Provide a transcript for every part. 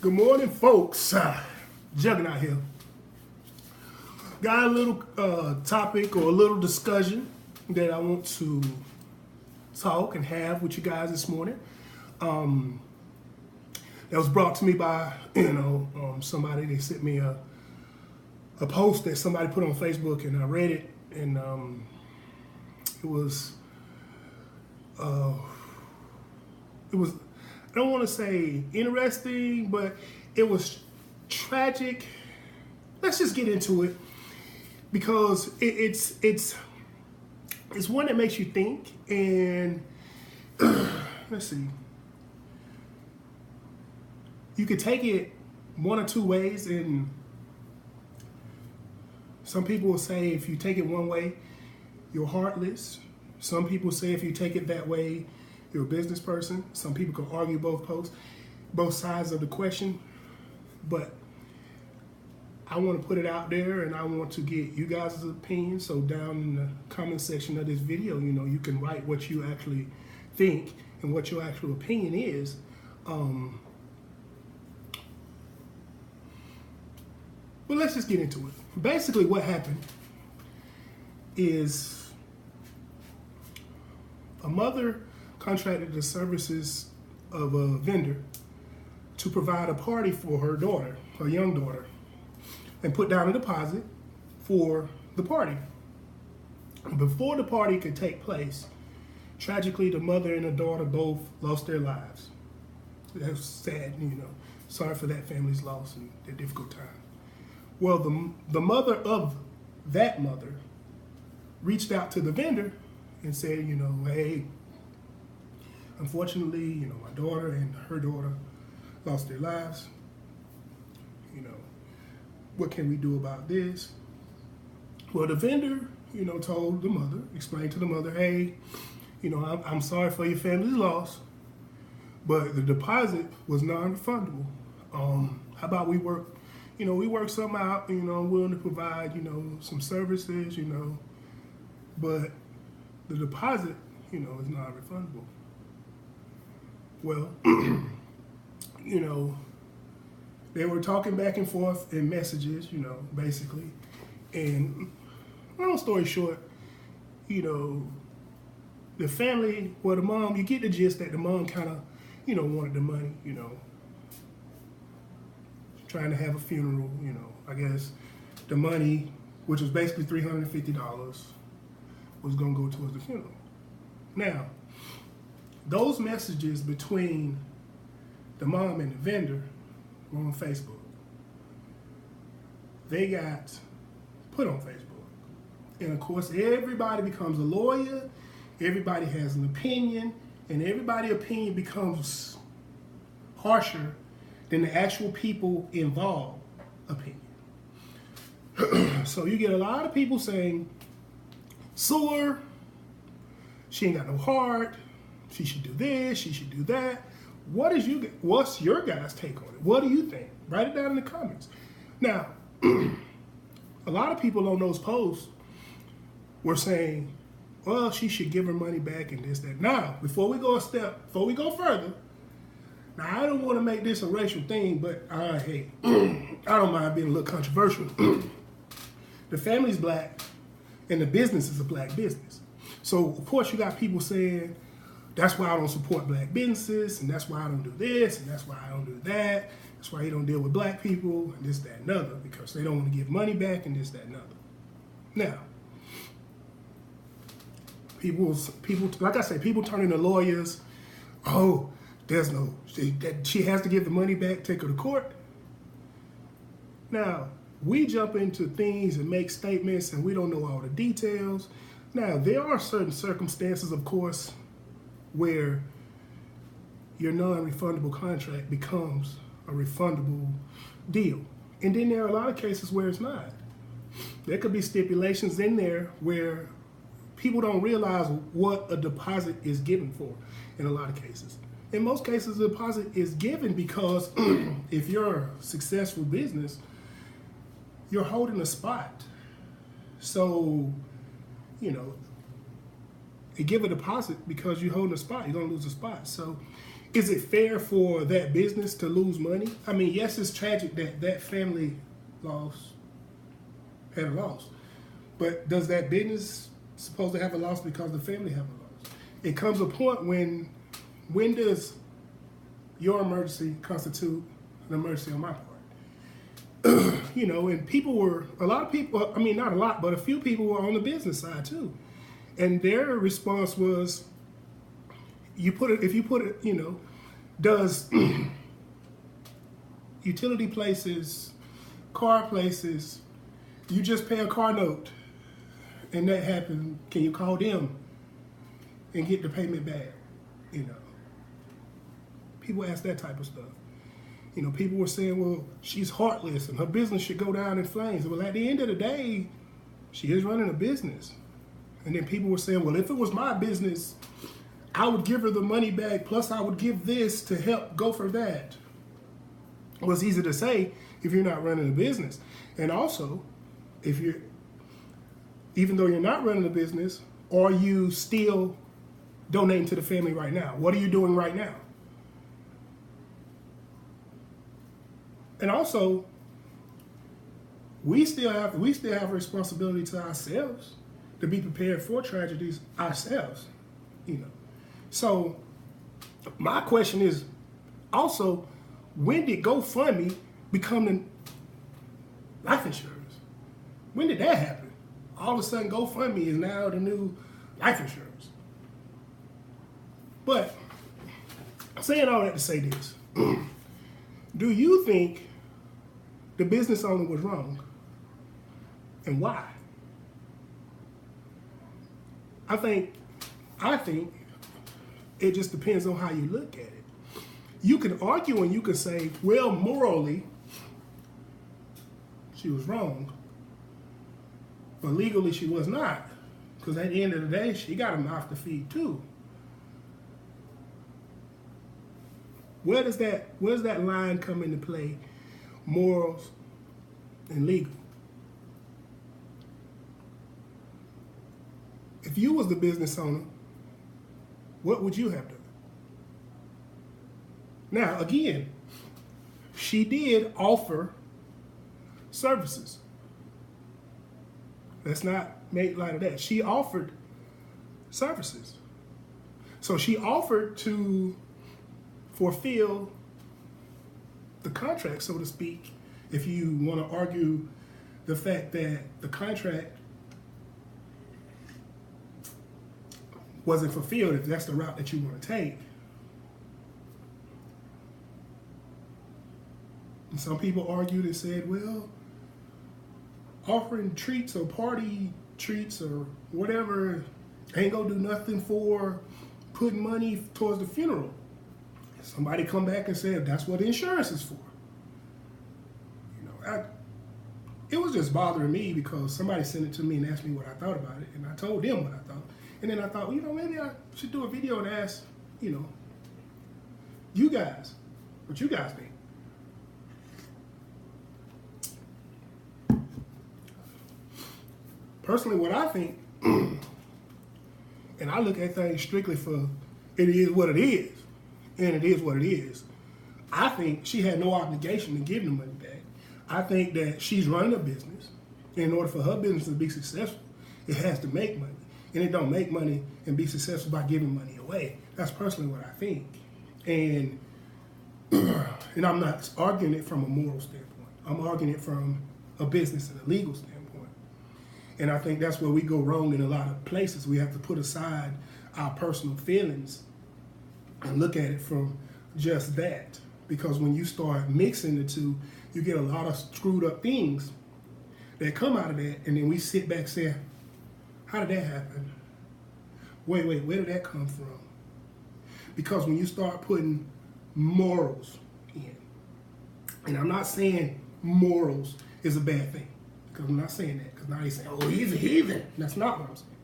Good morning, folks. Juggernaut here. Got a little topic or a little discussion that I want to talk and have with you guys this morning. That was brought to me by somebody. They sent me a post that somebody put on Facebook, and I read it, and it was I don't want to say interesting, but it was tragic. Let's just get into it because it's one that makes you think. And let's see, you could take it one or two ways, and some people will say if you take it one way, you're heartless. Some people say if you take it that way, you're a business person. Some people can argue both sides of the question, but I want to put it out there, and I want to get you guys' opinion. So down in the comment section of this video, you can write what you actually think and what your actual opinion is. But let's just get into it. Basically, what happened is a mother contracted the services of a vendor to provide a party for her daughter, her young daughter, and put down a deposit for the party. Before the party could take place, tragically, the mother and the daughter both lost their lives. That's sad, Sorry for that family's loss and their difficult time. Well, the mother of that mother reached out to the vendor and said, hey, unfortunately, my daughter and her daughter lost their lives. What can we do about this? Well, the vendor, told the mother, explained to the mother, hey, I'm sorry for your family's loss, but the deposit was non-refundable. How about we work something out, I'm willing to provide, some services, but the deposit, is non-refundable. Well, they were talking back and forth in messages, basically. And long story short, the family, the mom, you get the gist that the mom kind of, wanted the money, trying to have a funeral, I guess the money, which was basically $350, was going to go towards the funeral. Now, those messages between the mom and the vendor were on Facebook. They got put on Facebook. And of course, everybody becomes a lawyer, everybody has an opinion, and everybody's opinion becomes harsher than the actual people involved opinion. So you get a lot of people saying, sue her, she ain't got no heart, she should do this, she should do that. What's your guys' take on it? What do you think? Write it down in the comments. Now, a lot of people on those posts were saying, well, she should give her money back and this, that. Now, before we go further, now I don't want to make this a racial thing, but I don't mind being a little controversial. The family's black and the business is a black business. So, of course, you got people saying, that's why I don't support black businesses, and that's why I don't do this, and that's why I don't do that. That's why you don't deal with black people, and this, that, and other, because they don't want to give money back, and this, that, and other. Now, people, like I say, people turn into lawyers. Oh, she has to give the money back, take her to court. Now, we jump into things and make statements, and we don't know all the details. Now, there are certain circumstances, of course, where your non-refundable contract becomes a refundable deal. And then there are a lot of cases where it's not. There could be stipulations in there where people don't realize what a deposit is given for in a lot of cases. In most cases, the deposit is given because if you're a successful business, you're holding a spot. So, you give a deposit because you're holding a spot. You're going to lose a spot. So is it fair for that business to lose money? I mean, yes, it's tragic that that family had a loss, but does that business supposed to have a loss because the family have a loss? It comes a point when does your emergency constitute an emergency on my part? And a lot of people, I mean, not a lot, but a few people were on the business side too. And their response was, does utility places, car places, you just pay a car note and that happened, can you call them and get the payment back? People ask that type of stuff. People were saying, well, she's heartless and her business should go down in flames. Well, at the end of the day, she is running a business. And then people were saying, well, if it was my business, I would give her the money back, plus I would give this to help go for that. Well, it's easy to say if you're not running a business. And also, even though you're not running a business, are you still donating to the family right now? What are you doing right now? And also, we still have a responsibility to ourselves to be prepared for tragedies ourselves. So my question is also, when did GoFundMe become life insurance? When did that happen? All of a sudden, GoFundMe is now the new life insurance. But I'm saying all that to say this. Do you think the business owner was wrong? And why? I think it just depends on how you look at it. You can argue and you can say, well, morally, she was wrong. But legally, she was not. Because at the end of the day, she got a mouth to feed too. Where does that line come into play? Morals and legal. If you was the business owner, what would you have done? Now, again, she did offer services. Let's not make light of that. She offered services. So she offered to fulfill the contract, so to speak, if you want to argue the fact that the contract wasn't fulfilled, if that's the route that you want to take. And some people argued and said, well, offering treats or party treats or whatever ain't gonna do nothing for putting money towards the funeral. Somebody come back and said that's what insurance is for. It was just bothering me because somebody sent it to me and asked me what I thought about it, and I told them what I thought. And then I thought, maybe I should do a video and ask, you guys, what you guys think. Personally, what I think, and I look at things strictly for it is what it is, and it is what it is. I think she had no obligation to give the money back. I think that she's running a business. In order for her business to be successful, it has to make money. And it don't make money and be successful by giving money away. That's personally what I think. And I'm not arguing it from a moral standpoint. I'm arguing it from a business and a legal standpoint. And I think that's where we go wrong in a lot of places. We have to put aside our personal feelings and look at it from just that. Because when you start mixing the two, you get a lot of screwed up things that come out of that. And then we sit back saying, how did that happen? Wait, where did that come from? Because when you start putting morals in, and I'm not saying morals is a bad thing, because I'm not saying that, because now they say, oh, he's a heathen. That's not what I'm saying.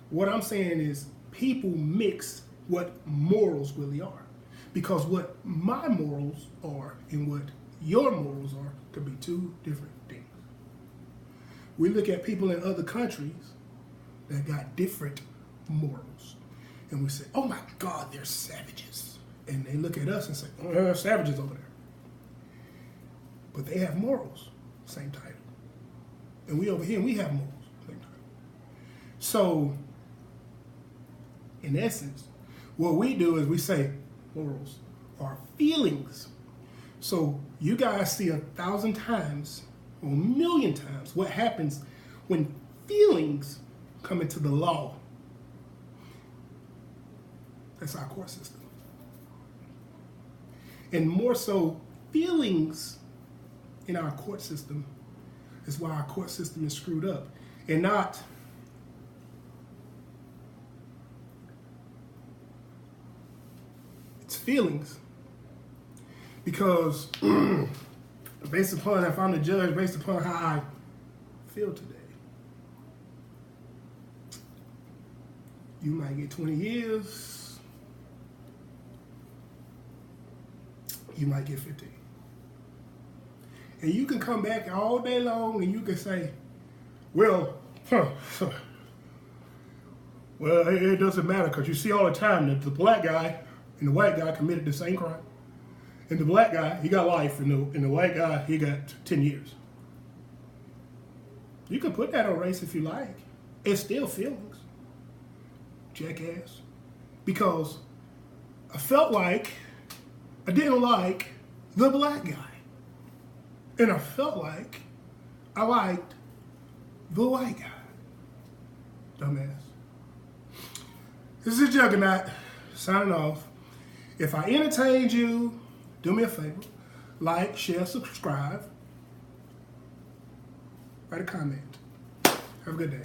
What I'm saying is people mix what morals really are. Because what my morals are and what your morals are could be two different things. We look at people in other countries that got different morals. And we say, oh my God, they're savages. And they look at us and say, savages over there. But they have morals, same title. And we over here, we have morals, same title. So, in essence, what we do is we say morals are feelings. So you guys see 1,000 times or 1,000,000 times what happens when feelings come into the law. That's our court system. And more so, feelings in our court system is why our court system is screwed up. And not it's feelings. Because based upon, if I'm the judge, based upon how I feel today, you might get 20 years. You might get 15. And you can come back all day long and you can say, well, it doesn't matter because you see all the time that the black guy and the white guy committed the same crime. And the black guy, he got life, and the white guy, he got 10 years. You can put that on race if you like. It's still feelings, jackass. Because I felt like I didn't like the black guy. And I felt like I liked the white guy. Dumbass. This is Juggernaut, signing off. If I entertained you, do me a favor. Like, share, subscribe. Write a comment. Have a good day.